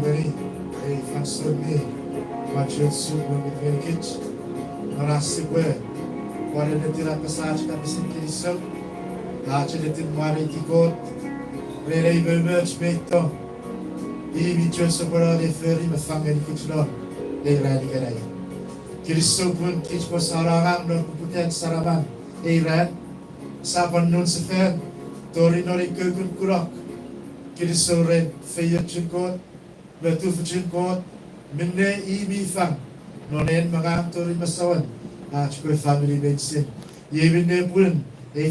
beri fansur ni macam suku begini kit merasa gue pada netira passage kami sendiri so aja netin mari tikot rere bermerch meto i bicho separa referi mafangan kitno leira di gerai kiriso pun kit ko sarangan dan keputusan saraman eiran saban nun sefer tori nori kekun kurak kiriso ren feyet chukot betu fuchukot minne i bifang nonen magam tori masawan chukoi family medicine ye minne pun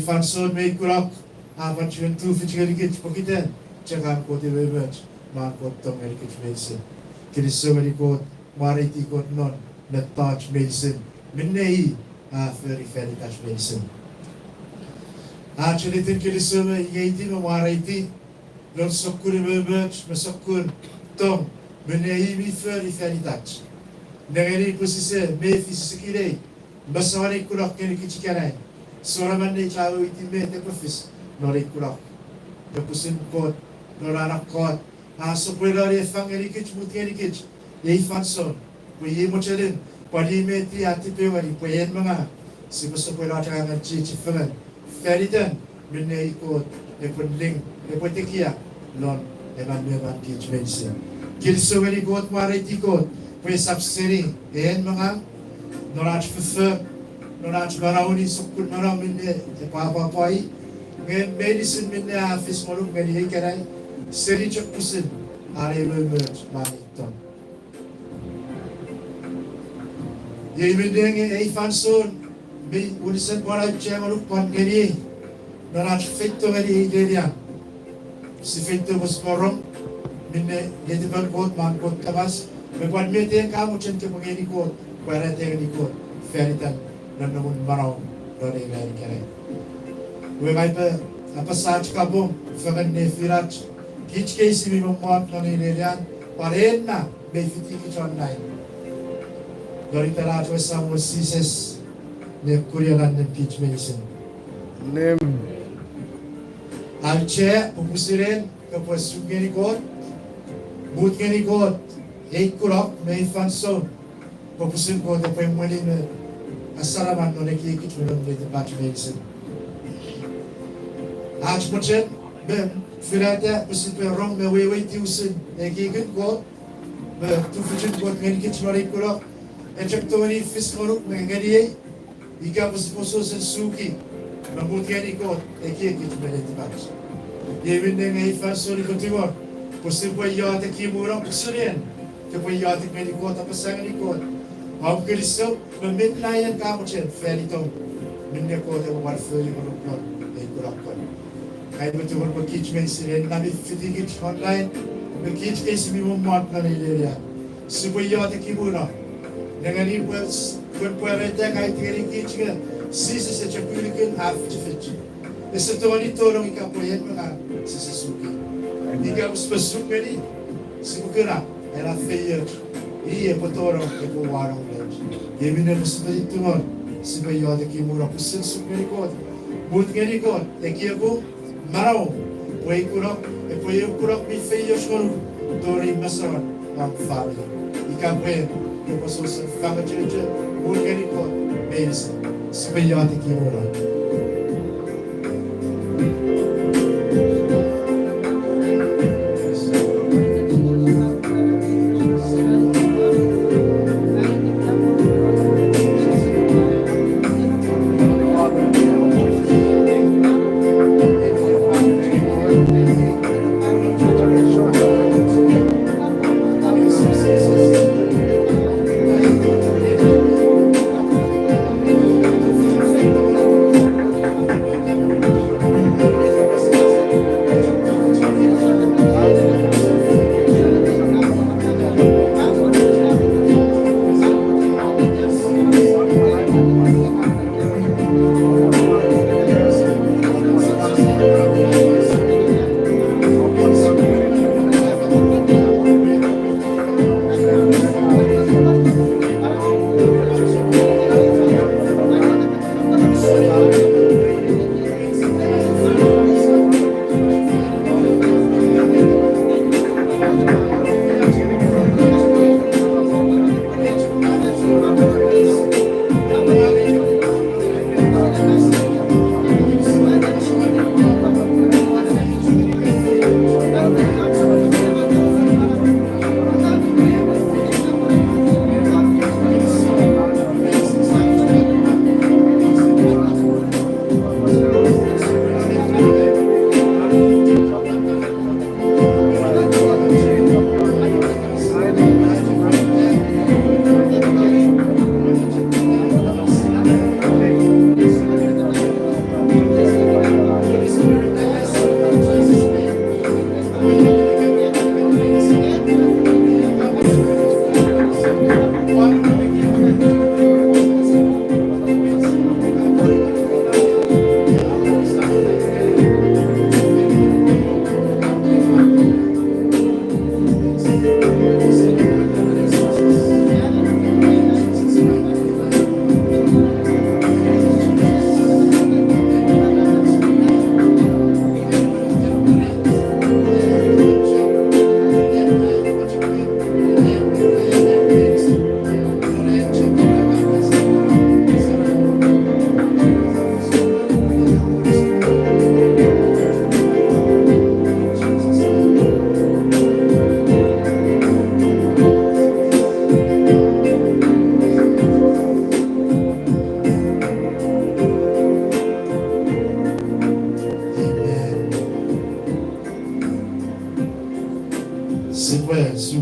fanson me kurak avan chuen tu fuchikit pokiten chakam ko de webach man ko tong medicine medicine kiriso medikot mariti kot non na touch medicine minne i very very touch medicine chilitin kiriso me yeiti me mariti non sokkur webach masokkur tong minne i mi very very touch negeri posise me fisikire basawari kurak kene kichikarai soraman ne chawo iti me te profis nori kurak de pusin kot norana kot so puelari fangeri kich muteri kich ye fanson we ye mochelen padi me ti ati pewari poyen manga si so puelari ngan chi fangan feridan minne ikot e punling e potekia non e ban me ban kich mense kilso veri kot mariti kot pues abseri en mga norach fefe norach barauni sukul marau minne te papa pai ngen medicine minne afis moluk ngeni hekerai seri chok pusin are merch maniton ye minne nge ei fanson mi unisen bara chemoluk pan ngeni norach fitto ngeni ideria si fitto bos morom minne yediban kot man kot tabas Beban mete kamu cente mengeni kot, kuara tengeni kot, feritan dan namun marau dari lari kere. Wegai pe apa saj kabum, fagan ne firat, kich kesi mi memuat nani lerian, parena befiti kichon nai. Dari terat wesam wesises ne kurialan ne kich medicine. Nem. Alce pupusiren kepuas sugeni kot, but geni kot. Ei kurok me fanson popusin ko de pe mweli me asaraman no neki kit me de batch medicine ach mochen be firata pusin pe rong me we ti usin e gigit ko be tu fuchin ko ngeni kit no kurok e chak to ni fis koruk me ngeni ika pus posos suki na mutiani ko e kit me de batch ye vinde ngai fanson ko timor pusin po yo te kimuro pusin Kemudian yati kini kot apa sangat ikut. Mau kerisau memintlayan kamu chen ferito. Minne kot yang warfeli merukon ikurakon. Kaya betul berkich mensiren nabi fitigit online berkich kesi mimuat nani leria. Supaya yati kibuna. Dengan ini pun puereta kaya tinggal kich ke sisi secakulikan half cifit. Esatoni tolong ikapoyen menga sisi suki. Ika uspesuk ni sibukera. Era feia e potoro e poaro lej. Ye minne musbali tunor sibayo de kimura pusin sukeri kot. But ngeni kot e kiabu marau. Poi kurok e poi kurok mi feia shol dori masawan am family. Ikape e posso ser fama cheche but ngeni kot base sibayo de kimura.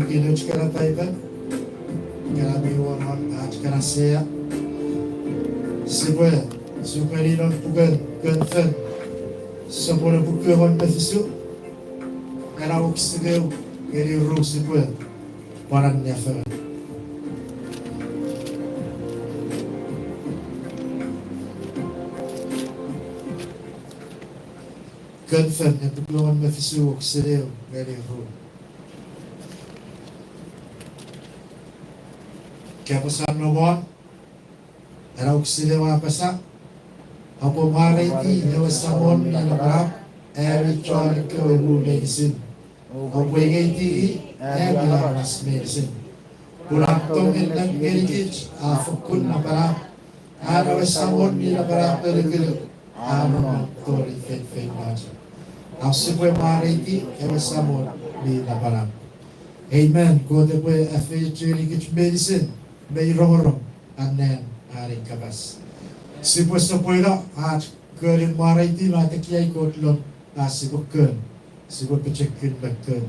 suki no chikara paipa. Karami wanon chikara sea. Sibwe sukari non pugan fen. Sapora pukuan befisu. Era uksigeu geri ru sibwe. Waran nyafa. Gunfen en pukuan befisu uksigeu geri ru. Kapasan nomon, era uksigeu apasa. Apo mariti newasamon ni nagrap, eri chon ko ebu medicine. Apo engeti eri laras medicine. Kurantong enang heritage afukun na para. Newasamon ni nagrap erigil. Ano tori fet maja. Ang sipwe mariti newasamon ni nagrap. Amen. Kote pwe FH heritage medicine. May rorong anen aring kabas. Sipwe sa pwela at kerin mariti matikiyay kotlon sipwe ken. Sipwe pechekin bakken.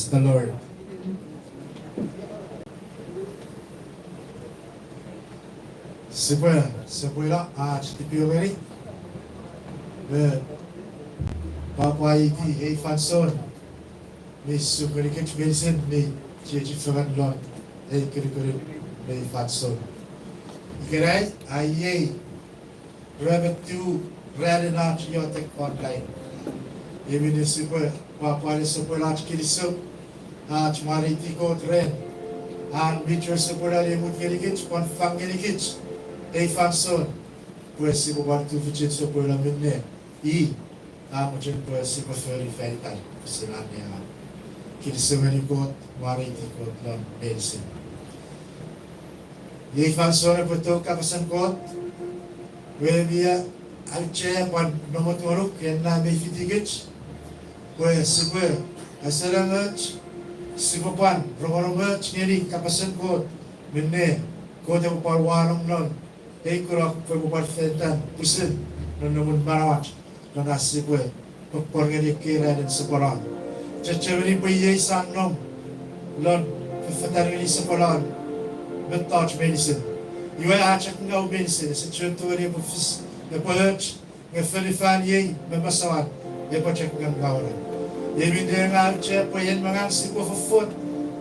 Praise the Lord. Sebuah tipiyogeri. Papa iti Fanson. May sukuriket Wilson may Chichifagan Lord. Kurikurit may Fanson. Ikeray ayay. Rabbit 2 Radinat Yotek online. Even if super Papa is super large kilisuk. Mariti ko tren. And Mitchell super alimut gelikich. Konfang gelikich. Fanson. Pues si buwan tu fujit super lamin ne. Mungkin pues si preferi feritan. Silannya. Kilisuk gelikot. Mariti ko non medicine. Fanson betul kapasan kot. Dia alce pan nomor turuk yang nama fitigich, pues sebuah asalangach sebuah romoromach ni kapasan kot minne kot yang parwarong non, kurang perbuat fetan pusin non namun marawat non sebuah perporngani kira dan sekolah. Cecewani puyai sang nom non fetan ini sekolah betach medicine. Iwa acak ngau medicine secontoh ni bufis Nepalch, Filifan ye, Memasawan, Nepachek Gangawra. Yemin de Arche, Poyen Mangan, Sipo for foot,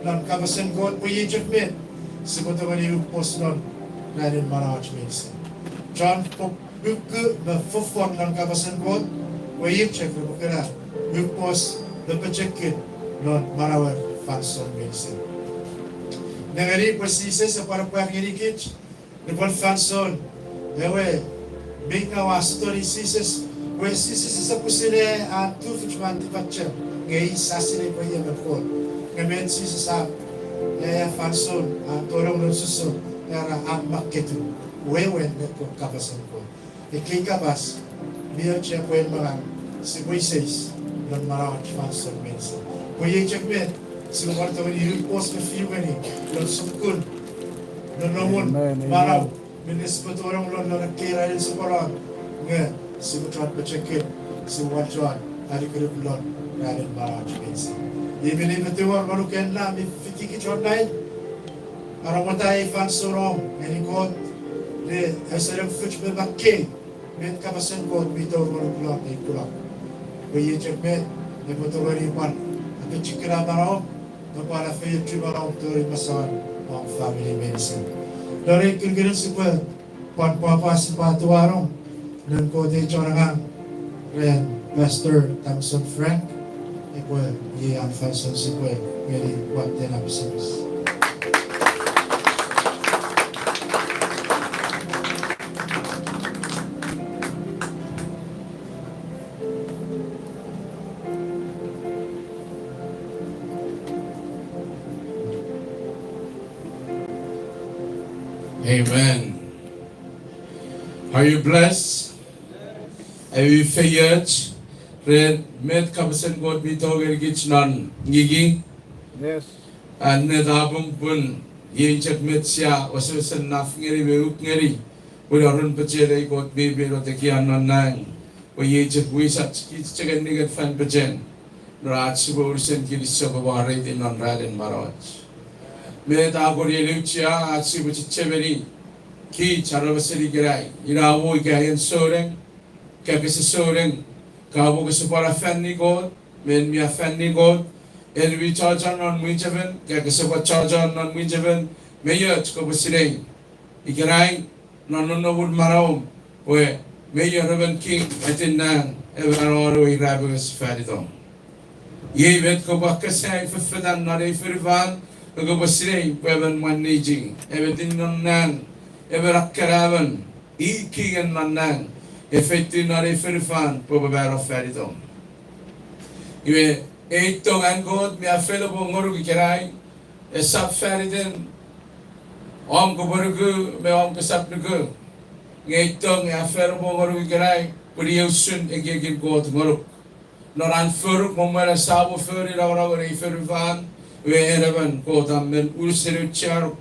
non Kabasan God, Poyajak Mid, Sipotavani post non, Radin Marach Mason. John Pop, Buku, the Fufon, non Kabasan God, Poyajak Rukara, Bukos, the Pachekid, non Marawar, Fanson Mason. Nagari Pasises, a Parapanirikich, the one Fanson, Ewe. Big na story sises, where sises is a pusile and 2 fishman departure. Gay sassy for him before. Gamen sises up, Fanson, and Torong Suso, Yara and Maketu. Where went the Kapasan? The King Kabas, near Chapel Maran, Sibui says, non Maran Fanson Mason. Where you check me, so what when you post a few many, non Sukun, no one, Maran. Minispo orang ulun nak kira ini sekolah, nge, si bukan bercakap, si wajar, hari kerja ulun, ada barang jenis. Ini ni betul orang baru kena, mi fikir kecil lain, orang matai fan sorong, ini kot, le, asal fuch berbakai, men kapasan kot, betul orang ulun ni pulang. Kau cakap, ni betul orang ipan, tapi cikra barang, nampak ada fayat cuma orang tu masalah, orang family medicine. Dari kira-kira sebuah papa sepatu warung dan kode corangan Ren Pastor Thompson Frank ibu yang Fanson sebuah jadi buat dia nak bisnis. Amen. Are you blessed? Are you favored? Red med kapasan God bito gergich nan ngigi. Yes. And net abum pun yin chak met siya wasusan naf ngeri beruk ngeri. Udarun pecere God bibi rotekian nan nang. Yin chak wisat chagan nigat fan pecen. Rat suba ursen kiri soba warai din nan raden marawat. Med agor yelucia at suba chicheberi. Ki charabasari gerai. Irawo igayan soreng. Kapisa soreng. Kabo gusto para fan ni God, men miya fan ni God, and we charge on Winjavan, Kakasaba charge on Winjavan, Mayor Chkobasire, Ikarai, Nonowood Marom, where Mayor Reverend King, Atinan, Everaro, Rabus Fadidom. Ye vet Kobakasai for Fedan, not a Ferivan, Kobasire, Wevan one Niji, everything on Nan, Everakaravan, E King and Manan. Effective not a very fun, probably of Faridom. You ate tongue and God, me a fellow Morukirai, a sub Faridin, Om Goborugu, me Om Kasapnugu, ate tongue, a fellow Morukirai, but you soon a gig in God Moruk. Not unfuruk, Momera Sabo Furry, our a very van, where Erevan, Gotham, and Ulceru Char,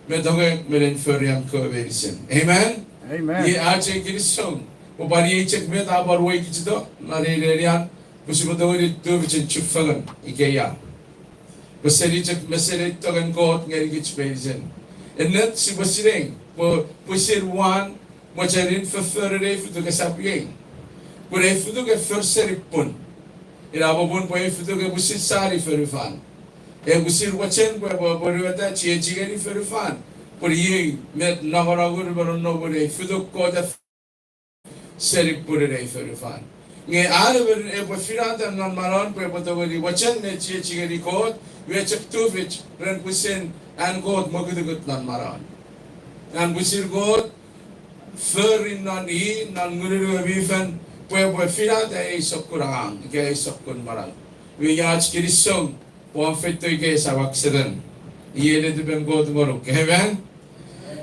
Medogan, Melin Furry and Curvation. Amen? Amen. Ye are taking this song. Upari check met abar way kichdo na re yan busibo do ri do bichen chukfagan ikeya Masiri togan God ngeri gich bezen. En net si basiring pusir wan mocharin fefere futu ke sapyeng. Pure futu ke ferseri pun. Ira babun poe futu ke busir sari ferifan. E busir wachen poe boriwata chie chigeri ferifan. Pure ye met nagaragur baron no pure futu ko da seri pure re ferifan. Nge are ber e bafiranta non maron poe botogori wachen ne chie chigeri ko we check to which ren pusin and God mogudugut non maron. And busir God ferin non I non nguru wifen poe bafiranta e sokurang ke sokun maran. We yach kirisong poam fetto ke sawakseren. Yele de ben God moruk. Amen.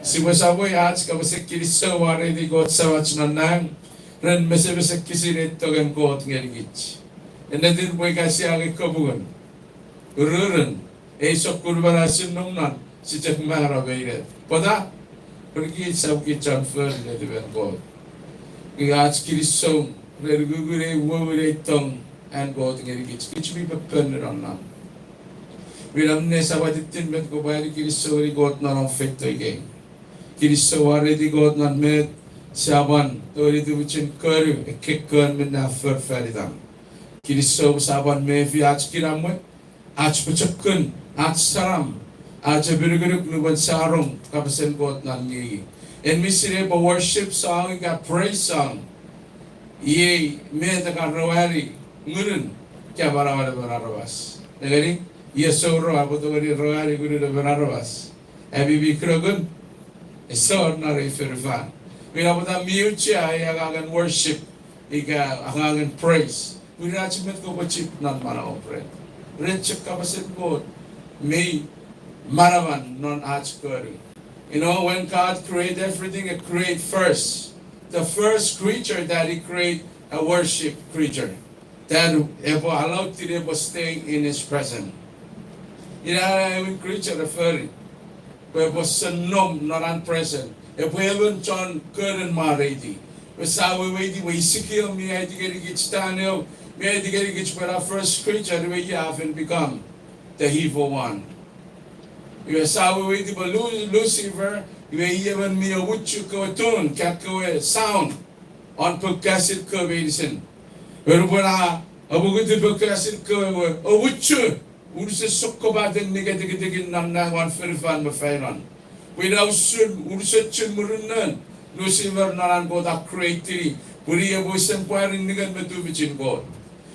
Si wasabo yach ka busik kirisong ware di God sawach non nang ren mese kisire togen God ngergich. Enadir poe kasi agi kabugan. Urun, esok kurbanasin nungnan, si cek mahara beire. Pada, pergi sabki transfer le deben God. Gaj kirisong, regugure wure tong, and God ngeri kich bi bepen ranam. Wiramne sabaditin ben ko bayari kirisori God nan fekto igen. Kirisoware di God nan met saban, tori du buchin karu, ekekkan men na ferferidan. Kirisow saban me fi ach kiramwe. Ach pechakun, ach saram, ach biruguruk nuban sarong kapasen God nangi. And misire ba worship song, ka praise song. Ye me ta karwari ngurun kya barawale barawas. Negari yesoro abotogari roari guru de barawas. Abi krogun esor na refervan. We have the mucha ayagan worship, iga ayagan praise. We rachmet ko bachip nan mara opre. Rich kapasit God may maravan non ach kari. You know, when God created everything, He created first. The first creature that He created, a worship creature. That ever allowed to ever stay in His presence. You know, every creature referring. Where was nom not unpresent. If we haven't John current married. We saw we waiting, we secure me, I had to get it stand. We had to get it for our first creature, the way you haven't become the evil one. You saw we waiting for Lucifer, you even me a wood you go tune, cat go sound on percussive curvaison. When I would do percussive curve, a wood you, who is a sokobat and negative nana one ferifan mafairan. Without soon, who said Chimurun, Lucifer Naran God are created, Puria was inquiring nigger metubichin God.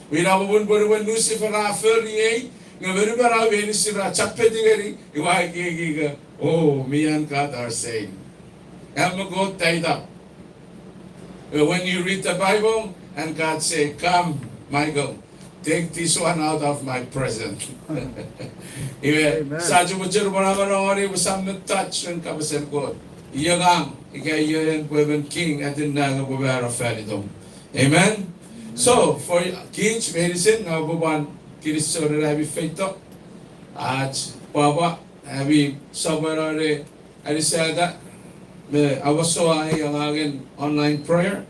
We have one word when Lucifer are 38, never are very similar chapetigari, you oh, me and God are saying. I'm a God tied up. When you read the Bible and God say, come, Michael, take this one out of my presence. Saja bujur barabarori wasamut touch and kabasen God. Yagang, ikayan Pueven King at the Nagabara Falidom. Amen. So, for kids, medicine, now Buban, Kirisor, Rabi Feto, at Baba, Abi Sabarare, Arisada, I was so I again online prayer.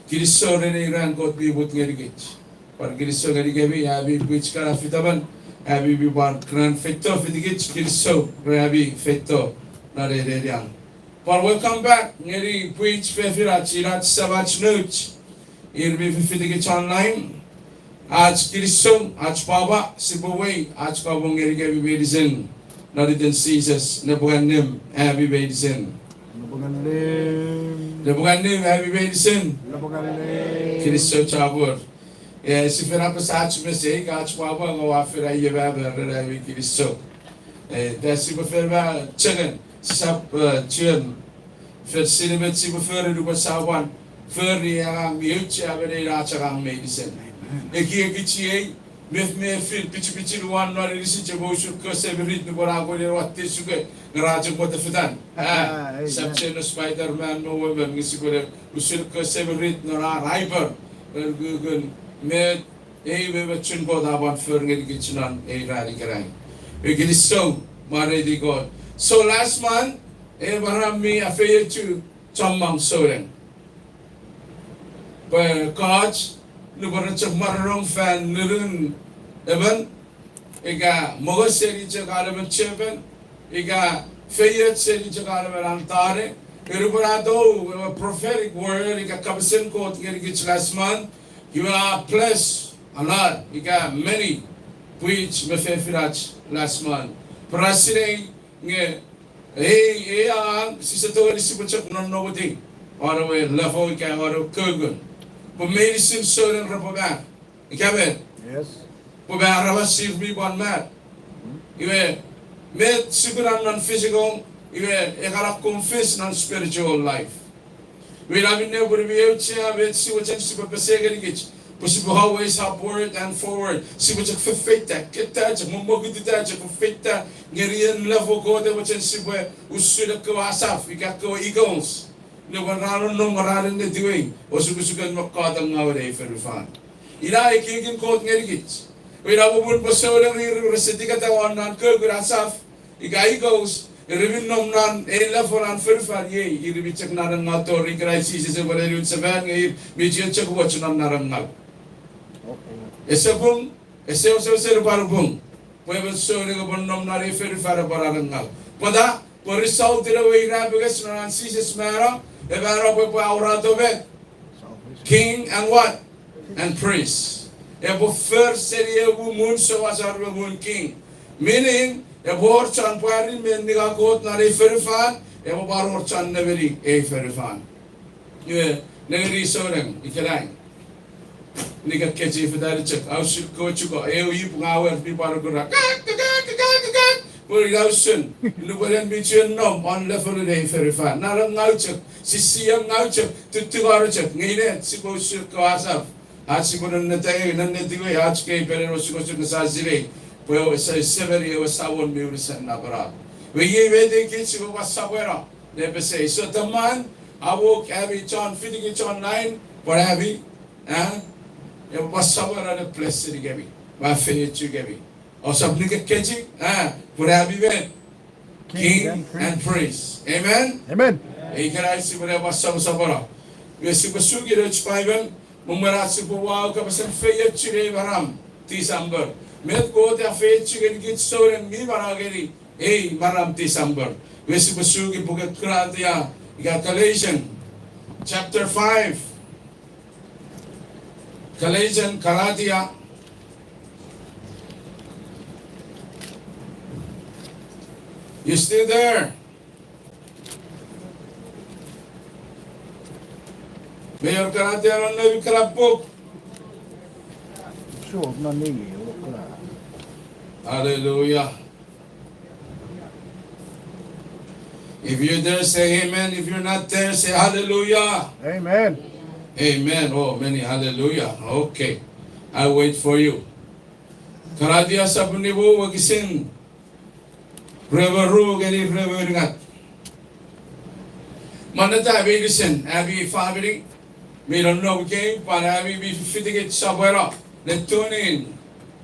Kirisor and Iran got me with Gerigich. But Kirisor Garigabi, Abi, which Karafitaban, Abi Biban, Grand Feto, Fidigich, Kiriso, Rabi Feto, not a young. But welcome back, Ngeri Puich Fefirat, Chirat Savach Nuch. Irbi Fidigich online. Ach Kirisum, Ach Baba, Sibaway, Ach Babong Erigabi Medicine, not it in Caesars, Nebuganim, Abby Medicine. Nebuganim, Abby Medicine. Kirisum Chabur. Yes, if you're not a such mistake, Ach Baba, go after I give ever, Ravi Kirisum. That's if you're chicken, sub children. For cinnamon, Sibufer, do what someone. Furry ang mute abe rachang medicine. Eki ekichi mef me fil pichi one no risi chebo shuk ko severit no bora go le watte suke rachang ko tefutan. Sabche no Spider-Man no women ngisi ko usul ko severit no riper. Google me be chun ko da ban fur ngel kichinan rari karang. Eki so mare di God. So last month barami affair to chamang soren. But coach, no one marong fan nurun, even Ika mogos seri chakala menchepen. Ika feyet seri chakala melantare. Iruparado prophetic word. Ika kabasin ko tingin last month. You are blessed a lot. Ika many which mefefirach last month. Parasine nge ang sisatori sipuchak non nobody. Oro level ika oro kurgun. But medicine soren rapagan. Ika ben. Yes. Pubara was sirbi one mat. Iwe met siguran non physical. Iwe ekara confess non spiritual life. We have been able to be able to see what I'm supposed to say. Possible always upward and forward. See what you fit that. Get that. Mumbo get that. You fit that. Ngerian level go there. What you see where usuda ko asaf. We got go eagles. No one around no maran in the doing. Also we should get more caught on nowadays for the fun. Ila ikin ko ngerigit. We have a wood person who is sitting at the one and Kurgur Asaf. The guy goes, Rivin nom nan, a level and Furfan, ye, you be check not and not or crisis over the Seven, which you check watching on Narangal. A sabum, a sales of Serbarabum. We will show you about nom not a Furfara Barangal. Pada, for result the way Rabigas and Caesar's Mara, a Barab out of it. King and what? And priest. Ebo first serie moon so was our moon king. Meaning, a board chan pari men niga got na re ferifan, ebo baror chan neveri e ferifan. You neveri soreng ikalai. Niga kechi fedari check. Aushil ko chuko eo yi pungawer pi baru gura. Puri ausun. Nubaran bichun nom on level de ferifan. Narang ngauchek. Sisiyang ngauchek. Tutugaru check. Ngine sipo ushil ko asaf. आज को नन्ने दिवे आज के parent उसको सुन साजिले वो सेवेरी वो सावन में उसे ना पड़ा वो ये वेदे की चीज़ वो सावेरा ने पे से so the man आवो कैबी John 15 John 9 पढ़ा भी ये वो सावेरा ने प्लेस से दिखे भी वाफे चुके भी और सब निके कैची पढ़ा भी वे king and priest amen Amen. एक राइट से पढ़ा वो सावेरा ये सिर्फ सुगी रच पाइबन Mumerasi buwaw kapasan feyet chire baram December. Met ko te feyet chire git soren mi barageri baram December. Wesi basugi bugat kratia got Galatians chapter 5. Galatians Galatia You still there? Mayor Galatia on the Krapok. Sure, no need. Hallelujah. If you're there, say amen. If you're not there, say hallelujah. Amen. Amen. Oh, many hallelujah. Okay. I'll wait for you. Karadia sabunibo wagisin. Reveru gani reveringat. Manata abigisin. Abi family. We don't know okay, but Abi be fitting it somewhere up. Let's tune in.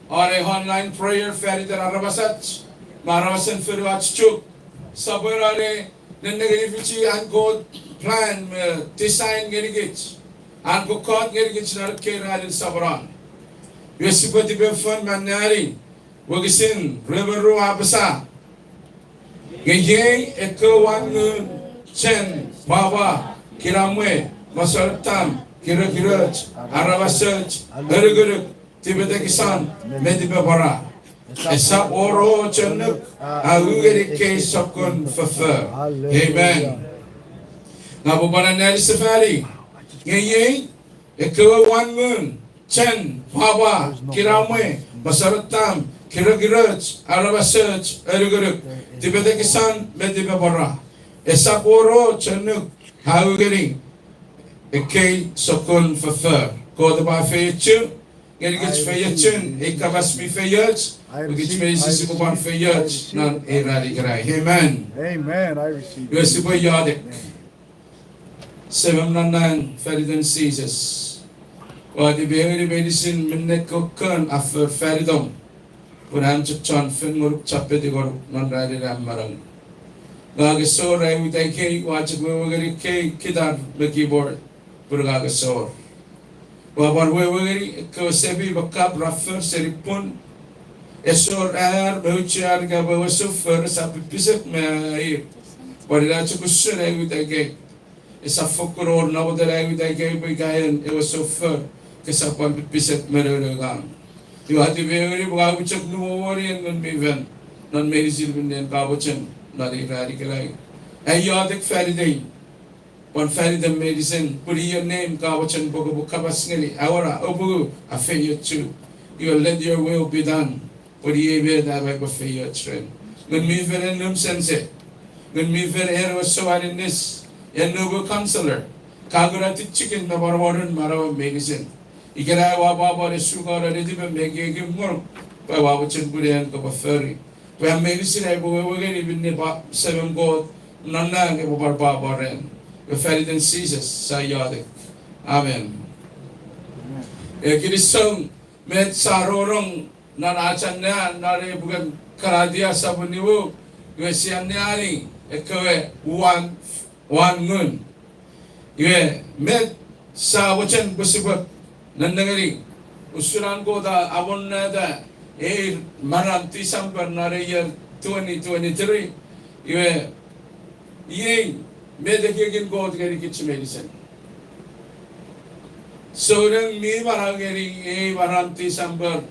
Or a online prayer ferry that Arabasat. Marasan Firwatch CHUUK. Somewhere are a negativity and God plan design getting it. And go caught getting it not care in Sabran. We are supposed to be fun manari. Wagisin, River Abasa. Gay, Echo one Chen, Baba, Kiramwe, Masaratam, Kirakirach, Arabasach, Eruguruk, Tibetakisan, Medibabara. Esap oro CHUUK, Agugeri K Sokun Fafer. Amen. Nabubana Neri Safari. Gay, Echo one moon, Chen, Baba, Kiramwe, Masaratam, Kirakirach, Arabasach, Eruguruk, Tibetakisan, Medibabara. Esap oro CHUUK, Agugeri K Sokun Fafer. Go to my faith. Get feyetchen, kabas mi feyet, get faces of one feyet, non eradicarai. Amen. Amen. I receive. You are super yardek. 799 Ferdinand Caesars. Or the very medicine minute cookern after Feridom. Put answer John Finmurk Chapetigo, non radicam marang. Gagasor, I would take watch it, we were getting cake, kidar, the keyboard, Purgagasor. Wabar weweri ko sebi bakap raffer seripun Esor bauchiar ga bawa suffer sa pipisat mai. Pada cukusur ayu daging. Esa fokuror na pada ayu daging bagayan ewa suffer kesapan pipisat merelagang. Tiu hati beuri buka ucap nuwari yang ngan non medicine binden kabucen nari rari kelai. Ayodik Faraday. One Faraday medicine put your name kabucen bogo kabas ngeli awara obu afeyo chu. You will let your will be done. Put ye be that way bafeyo trend. Ngan mi veren num sense. Ngan mi ver hero soarin this. Yan noble counselor. Kagurati chicken na barwaran marawa medicine. Ikira wa baba le sugar le di be mege gimor. Pa wa bucen budian ko baferi. Pa medicine ay bo wege ni binne ba 7 god nanna ke bo baba ren. The Faraday Jesus sayadik. Amen. Kiri song met sarorong naracan na nare bukan karadia sabuniwu. Iwe siang niari ekwe wan ngun. Iwe met sa wacan bersebut nandangari usulan ko da abon na da maram December nare year 2023. Iwe medekegin ko gari kitchen medicine. So then me marageri maram December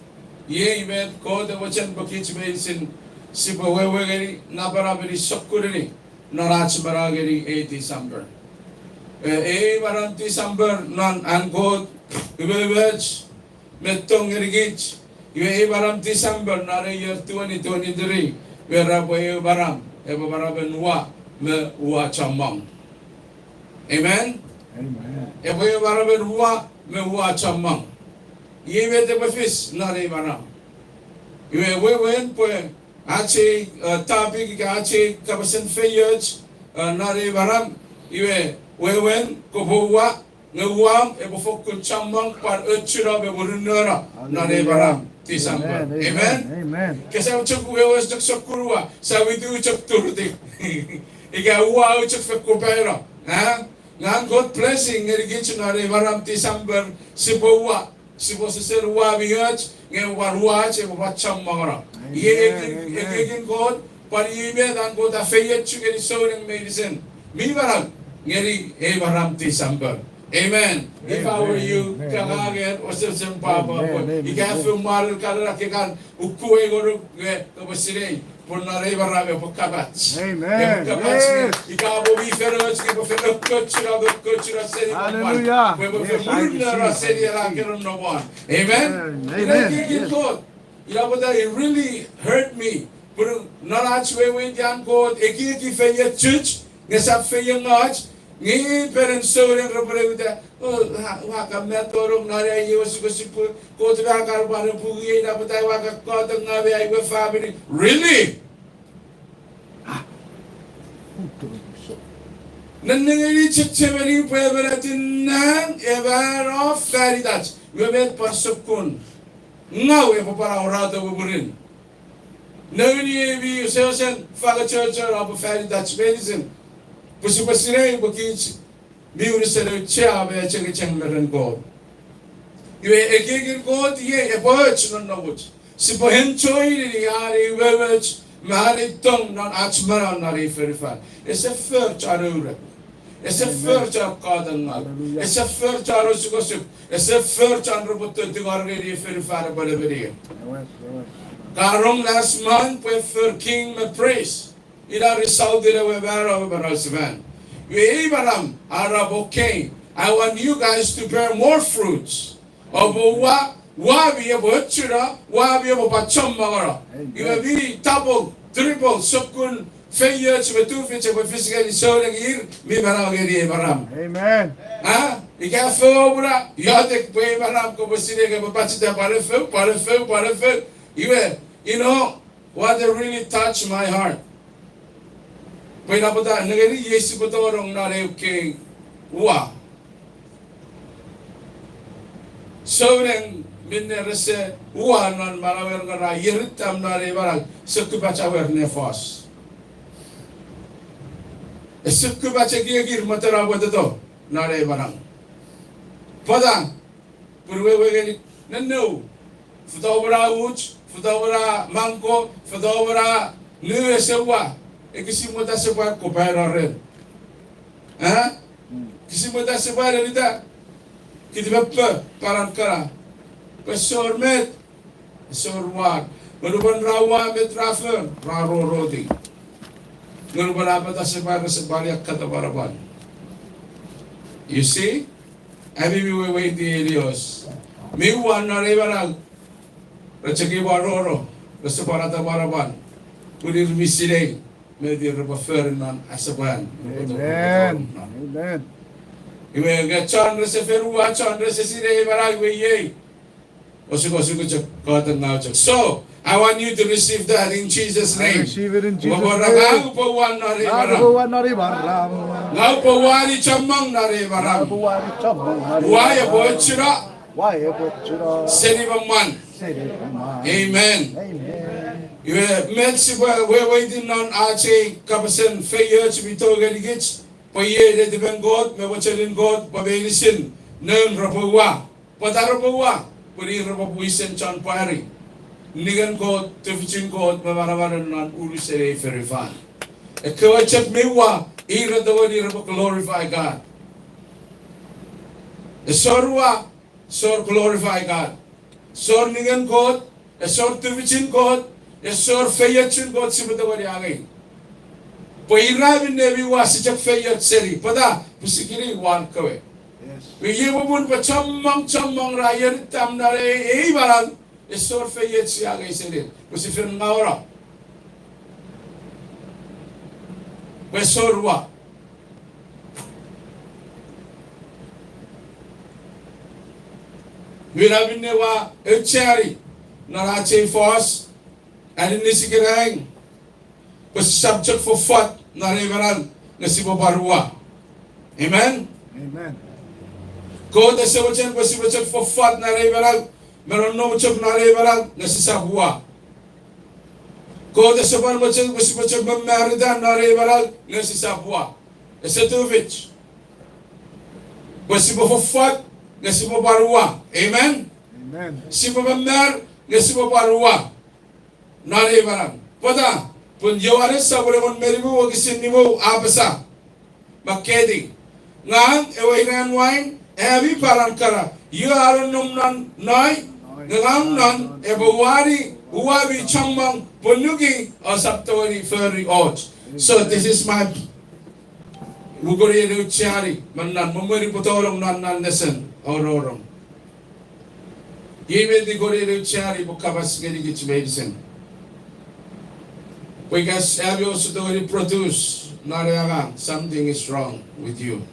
med ko da wacan bakich medicine si bawewegeri na baraberi sokkureni narach marageri December. Maram December non angkot ibewech metong erigich maram December nare year 2023 wera boy maram baraben wa me wa chamang. Amen. Amen. Boy baraben wa me wa chamang. Ye de bafis nare maram. Wen po ache topic ache kabasen feyoj nare maram. Wen ko bowa ngawam bofok chamang par uchura be burunara nare maram December. Amen. Amen. Kasi ucap wewas jak sokurwa sabi tu ucap turti. Ika uwa ucap fekupero. Ngan God blessing ngirigit nare maram December sibawa sibo seser wa bihaj nge warwa che bacham mangara. Ye God pari me dan God afeyet chugeri soring medicine. Mi maram ngeri maram December. Amen. If I were you, kagaget wasap sem papa. Ikafu maral kalala kekan ukuwe guru kabasire punare barabe pakabat. Amen. Ikabo biferos ke bofelo kochura seri. Hallelujah. We bofelo seri la keron no one. Amen. Amen. It really hurt me. But not actually when Jan God eki feye church ngesap feye ngach. Ngi parents so yang representa waka metorong nare yo suko ko tra kar ban pugi na patai waka ko tang ngabe ai we family really nannengeri chechemeri peberatin nan ever of caritas we met pasukun ngawe para orado buburin nani bi usen faga church of caritas medicine Pusipasire bukich biurisere chia be cheng meren God. Iwe ekegin God ye eboch non nobuch. Sipo henchoi ni ari webech mari tong non achmara nari ferifan. Ese fer charure. Ese fer char kadangal. Ese fer charo sukosip. Ese fer chandro butto tigargeri ferifan baleberi. Karong last month we for King me praise. Ila result dira we bara barasvan. We baram arabo king. I want you guys to bear more fruits. Obo wa biye bochura, wa biye bo pachom magara. You will be double, triple, sokun feyers with two feet of physically showing here. Mi barageri baram. Amen. Ika fobra, yadek we baram ko bosire ke bachita parefeu. You know what really touched my heart. Pwede po tayo, nagari Yesu po ito rong nariw kay Uwa. So, nang minerese Uwa nan marawer nga ra, yiritam nariw barag, sukubachawer nefos. Sukubacha gigir matara po ito, nariw barang. Pada, purwe gani, nano, futo bara uch, fudawara mangko, fudawara nu sewa. Kisimota sewa ko rin. Ha? Kisimota sewa rin ita. Kitibapa parang kara. Pasormet, sorwag. Manuban rawa met rafer, raro rodi. Manuban apat sewa sa baliak katabaraban. You see? Abi mi wait the Elios. Mi wan na rebarag. Rachaki baroro. Basta para tabaraban. Kudir misile. Medir rebafernan asaban. Amen. Amen. Iwe gachan reseferu achan resesire barag we ye. Osuko chak katan now chak. So I want you to receive that in Jesus' I name. receive it in Jesus' Wabarang name. po wan na rebarag. Nagawa na rin baram. Ngau po wari chamang na rebarag. Nagawa ni Chamang na rin Waya po baram. chira. Waya po chira. Seni bangman. Sede kuman. Amen. Amen. Merci we waiting on ache kapasen fayer to be told gets paye de God me watchin God pabelisin nang rapawa patarapawa puri rapapuisen chan pari nigan God tufchin God mamaraman nan ulusere ferifan e kawachak mewa ira dawani rapa glorify God e sorwa sor glorify God sor nigan God e sor tufchin God Esor fayat chun God si matawari angay. Pairabin nebi wasi chak fayat seri. Pada pusikiri wan kawe. Yes. Wiye mabun pa chamang rayan tam nare barang. Esor fayat si angay seri. Pusifir ngawra. Esor wa. Wirabin newa echari narache force. And ini sikirang subject for fat na reveran na si Babarua. Amen? Amen. Ko da sa wajan subject for fat na reveran meron no chok na reveran na si Sabua. Ko da sa wajan subject mamaridan na reveran na si Sabua. Esa tuvich. For fat na si Babarua. Amen? Amen. Si Babamar na si Babarua. Nari barang. Pada pun yawares sa bolehon meribu wagisin nimu abasa. Makedi. Ngan ewaingan wain ebi parang kara. You are numnan nai ngam nan ebawari uwabi chamang punugi asaptawari furry odds. So this is my Mugori Ruchari manan mumuri potolong nan nesen ororong. Even the Gori Ruchari bukabas gedi gich medicine. Because have you also already produced something is wrong with you.